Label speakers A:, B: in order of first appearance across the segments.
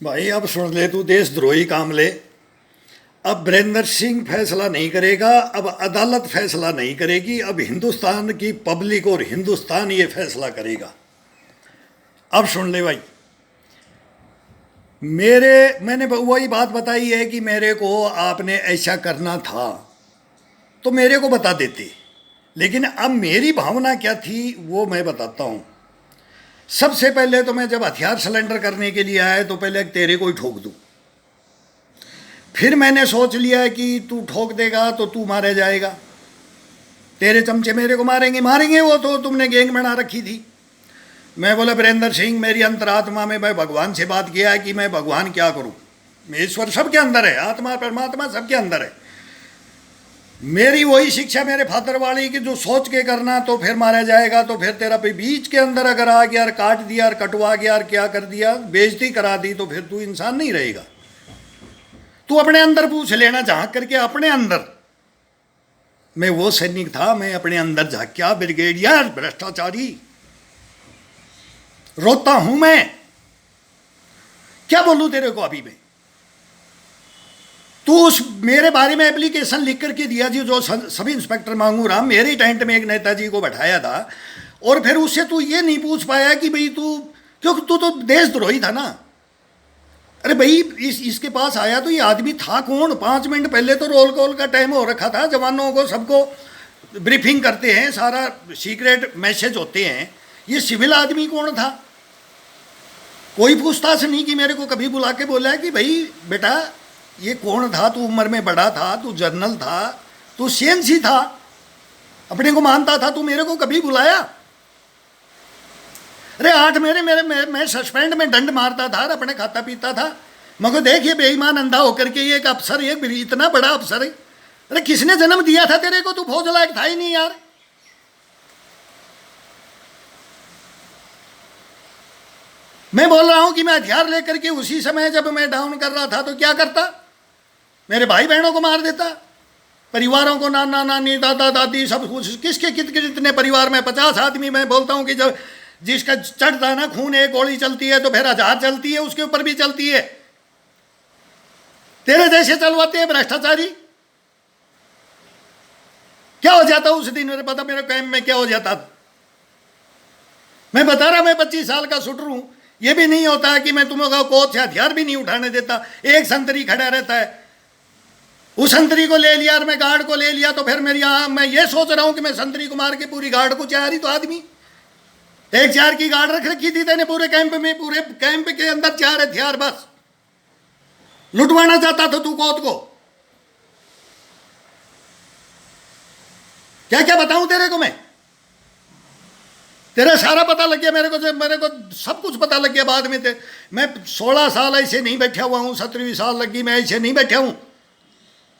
A: भाई अब सुन ले, तू देशद्रोही काम ले। अब वीरेंद्र सिंह फैसला नहीं करेगा, अब अदालत फैसला नहीं करेगी, अब हिंदुस्तान की पब्लिक और हिंदुस्तान ये फैसला करेगा। अब सुन ले भाई, मैंने वही बात बताई है कि मेरे को आपने ऐसा करना था तो मेरे को बता देते, लेकिन अब मेरी भावना क्या थी वो मैं बताता हूँ। सबसे पहले तो मैं जब हथियार सिलेंडर करने के लिए आया तो पहले तेरे को ही ठोक दूँ। फिर मैंने सोच लिया कि तू ठोक देगा तो तू मारे जाएगा, तेरे चमचे मेरे को मारेंगे मारेंगे, वो तो तुमने गैंग बना रखी थी। मैं बोला वीरेंद्र सिंह, मेरी अंतरात्मा में मैं भगवान से बात किया है कि मैं भगवान क्या करूं। ईश्वर सबके अंदर है, आत्मा परमात्मा सबके अंदर है। मेरी वही शिक्षा मेरे फादर वाली कि जो सोच के करना तो फिर मारा जाएगा, तो फिर तेरा पे बीच के अंदर अगर आ गया और काट दिया और कटवा गया और क्या कर दिया, बेइज्जती करा दी, तो फिर तू इंसान नहीं रहेगा। तू अपने अंदर पूछ लेना, झांक करके अपने अंदर। मैं वो सैनिक था, मैं अपने अंदर झांक्या, ब्रिगेडियर भ्रष्टाचारी, रोता हूं मैं। क्या बोलूं तेरे को अभी मैं? तू उस मेरे बारे में एप्लीकेशन लिख करके दिया जी, जो सब इंस्पेक्टर मांगू राम, मेरे टेंट में एक नेताजी को बैठाया था, और फिर उससे तू ये नहीं पूछ पाया कि भाई तू, क्योंकि तू तो देशद्रोही था ना। अरे भाई इसके पास आया तो ये आदमी था कौन? 5 मिनट पहले तो रोल कॉल का टाइम हो रखा था, जवानों को सबको ब्रीफिंग करते हैं, सारा सीक्रेट मैसेज होते हैं। ये सिविल आदमी कौन था? कोई पूछताछ नहीं कि मेरे को कभी बुला के बोला कि भाई बेटा ये कौन था, तू उम्र में बड़ा था, तू जनरल था, तू सीएनसी था, अपने को मानता था, तू मेरे को कभी बुलाया? अरे 8 मेरे मेरे मैं सस्पेंड में दंड मारता था और अपने खाता पीता था। मगर देखिए बेईमान अंधा होकर के ये एक अफसर, ये इतना बड़ा अफसर है। अरे किसने जन्म दिया था तेरे को? तू फौज लायक था ही नहीं यार। मैं बोल रहा हूं कि मैं हथियार लेकर के उसी समय जब मैं डाउन कर रहा था तो क्या करता? मेरे भाई बहनों को मार देता, परिवारों को, नाना नानी दादा दादी सब कुछ। किसके कितने परिवार में 50 आदमी। मैं बोलता हूं कि जब जिसका चढ़ता है ना खून, एक गोली चलती है तो फिर 1000 चलती है, उसके ऊपर भी चलती है। तेरे जैसे चलवाते हैं भ्रष्टाचारी। क्या हो जाता उस दिन? मेरे पता मेरे कैंप में क्या हो जाता। मैं बता रहा, मैं 25 साल का शूटर हूं। यह भी नहीं होता कि मैं तुम्हें कोच से हथियार भी नहीं उठाने देता। एक संतरी खड़ा रहता है, उस संतरी को ले लिया और मैं गार्ड को ले लिया, तो फिर मेरी मैं ये सोच रहा हूं कि मैं संतरी को मार के पूरी गार्ड को चार ही तो आदमी। 1-4 की गार्ड रख रखी थी तेने पूरे कैंप में, पूरे कैंप के अंदर 4 हथियार बस। लुटवाना चाहता था तू कोच को। क्या क्या बताऊं तेरे को मैं? तेरा सारा पता लग गया मेरे को सब कुछ पता लग गया बाद में। मैं 16 साल ऐसे नहीं बैठा हुआ हूं, 17वीं साल लगी मैं ऐसे नहीं बैठा हूं।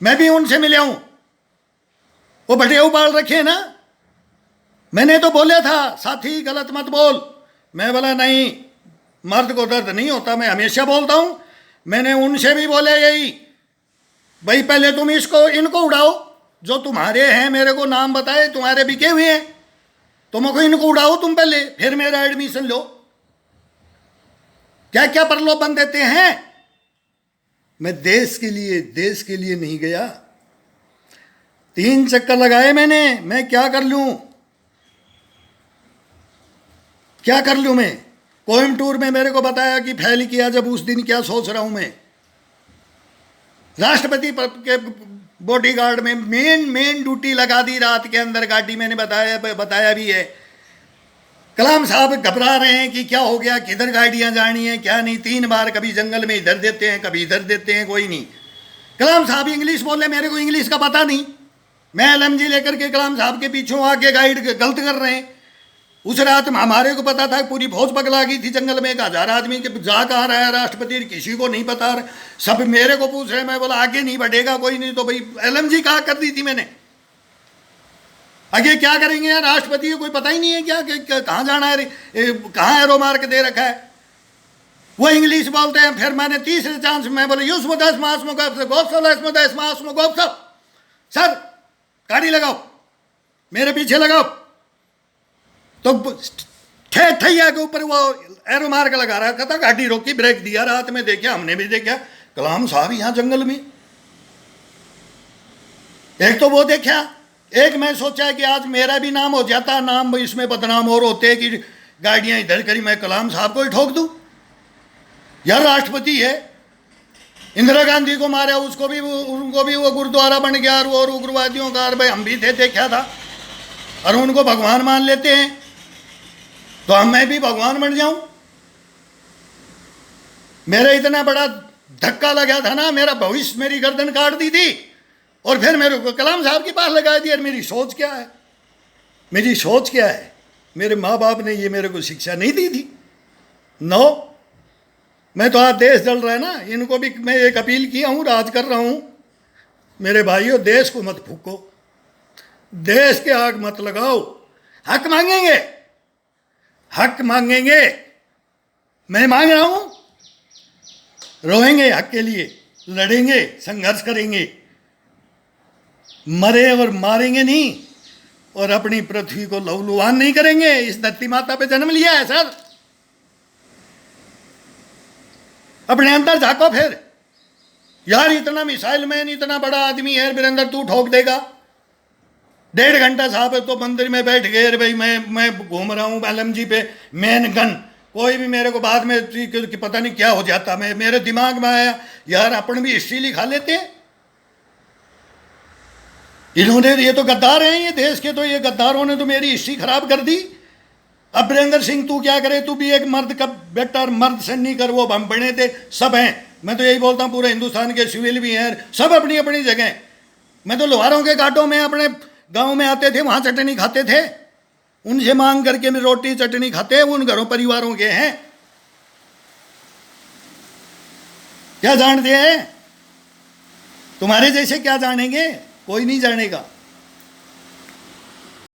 A: मैं भी उनसे मिला हूं, वो भटिया उबाल रखे ना। मैंने तो बोला था साथी गलत मत बोल। मैं बोला नहीं, मर्द को दर्द नहीं होता, मैं हमेशा बोलता हूं। मैंने उनसे भी बोला यही, भाई पहले तुम इनको उड़ाओ, जो तुम्हारे हैं मेरे को नाम बताए, तुम्हारे बिके हुए हैं, तुमको इनको उड़ाओ तुम पहले, फिर मेरा एडमिशन लो। क्या क्या प्रलोभन देते हैं। मैं देश के लिए नहीं गया। 3 चक्कर लगाए मैंने। मैं क्या कर लूं मैं? कोयम्बटूर में मेरे को बताया कि फेल किया, जब उस दिन क्या सोच रहा हूं मैं। राष्ट्रपति के बॉडीगार्ड में मेन ड्यूटी लगा दी रात के अंदर गाड़ी। मैंने बताया भी है। कलाम साहब घबरा रहे हैं कि क्या हो गया, किधर गाड़ियां जानी है क्या नहीं। 3 बार कभी जंगल में इधर देते हैं, कभी इधर देते हैं, कोई नहीं। कलाम साहब इंग्लिश बोले, मेरे को इंग्लिश का पता नहीं। मैं LMG लेकर के कलाम साहब के पीछे आके गाइड गलत कर रहे हैं। उस रात हमारे को पता था, पूरी फौज पगला गई थी जंगल में, 1000 आदमी के जा कहाँ रहा है राष्ट्रपति, किसी को नहीं पता। सब मेरे को पूछ रहे। मैं बोला आगे नहीं बढ़ेगा कोई नहीं। तो भाई LMG कहाँ कर दी थी मैंने, आगे क्या करेंगे यार? राष्ट्रपति को कोई पता ही नहीं है क्या कहाँ जाना है, कहाँ एरो मार्क दे रखा है। वो इंग्लिश बोलते हैं। फिर मैंने तीसरे चांस में बोला सर गाड़ी लगाओ, मेरे पीछे लगाओ। तो ठैया के ऊपर वो एरो मार्क लगा रहा था, गाड़ी रोकी, ब्रेक दिया, रात में देखा, हमने भी देखा कलाम साहब यहाँ जंगल में। एक तो वो देखा, एक मैं सोचा कि आज मेरा भी नाम हो जाता, नाम इसमें बदनाम और होते कि गाड़ियां इधर करी, मैं कलाम साहब को ही ठोक दूं। यार राष्ट्रपति है, इंदिरा गांधी को मारा, उसको भी उनको भी वो गुरुद्वारा बन गया, और उग्रवादियों का, भाई हम भी थे, देखा था, और उनको भगवान मान लेते हैं, तो हम मैं भी भगवान बन जाऊं। मेरा इतना बड़ा धक्का लगा था ना, मेरा भविष्य, मेरी गर्दन काट दी थी, और फिर मेरे को कलाम साहब के पास लगा दिया। मेरी सोच क्या है, मेरी सोच क्या है? मेरे माँ बाप ने ये मेरे को शिक्षा नहीं दी थी। नो, मैं तो आज देश जल रहा है ना, इनको भी मैं एक अपील किया हूँ, राज कर रहा हूँ, मेरे भाइयों देश को मत फूको, देश के आग मत लगाओ। हक मांगेंगे, हक मांगेंगे, मैं मांग रहा हूँ, रोएंगे हक के लिए, लड़ेंगे, संघर्ष करेंगे, मरे और मारेंगे नहीं, और अपनी पृथ्वी को लहूलुहान नहीं करेंगे। इस धरती माता पे जन्म लिया है सर, अपने अंदर झांको फिर। यार इतना मिसाइल मैन, इतना बड़ा आदमी है वीरेंद्र, तू ठोक देगा? 1.5 घंटा साहब तो मंदिर में बैठ गए, भाई मैं घूम रहा हूँ LMG पे, मैन गन, कोई भी मेरे को बाद में कि पता नहीं क्या हो जाता। मेरे दिमाग में आया यार अपन भी हिस्ट्री लिखा लेते हैं। इन्होंने, ये तो गद्दार हैं ये देश के, तो ये गद्दारों ने तो मेरी हिस्ट्री खराब कर दी। अब वीरेंद्र सिंह तू क्या करे, तू भी एक मर्द का बेटा, मर्द से नहीं कर, वो हम बने थे, सब हैं। मैं तो यही बोलता हूँ पूरे हिंदुस्तान के सिविल भी हैं, सब अपनी अपनी जगह। मैं तो लोहारों के घाटों में अपने गांव में आते थे, वहाँ चटनी खाते थे, उनसे मांग करके मैं रोटी चटनी खाते, उन घरों परिवारों के हैं। क्या जानते हैं? तुम्हारे जैसे क्या जानेंगे? कोई नहीं जानेगा।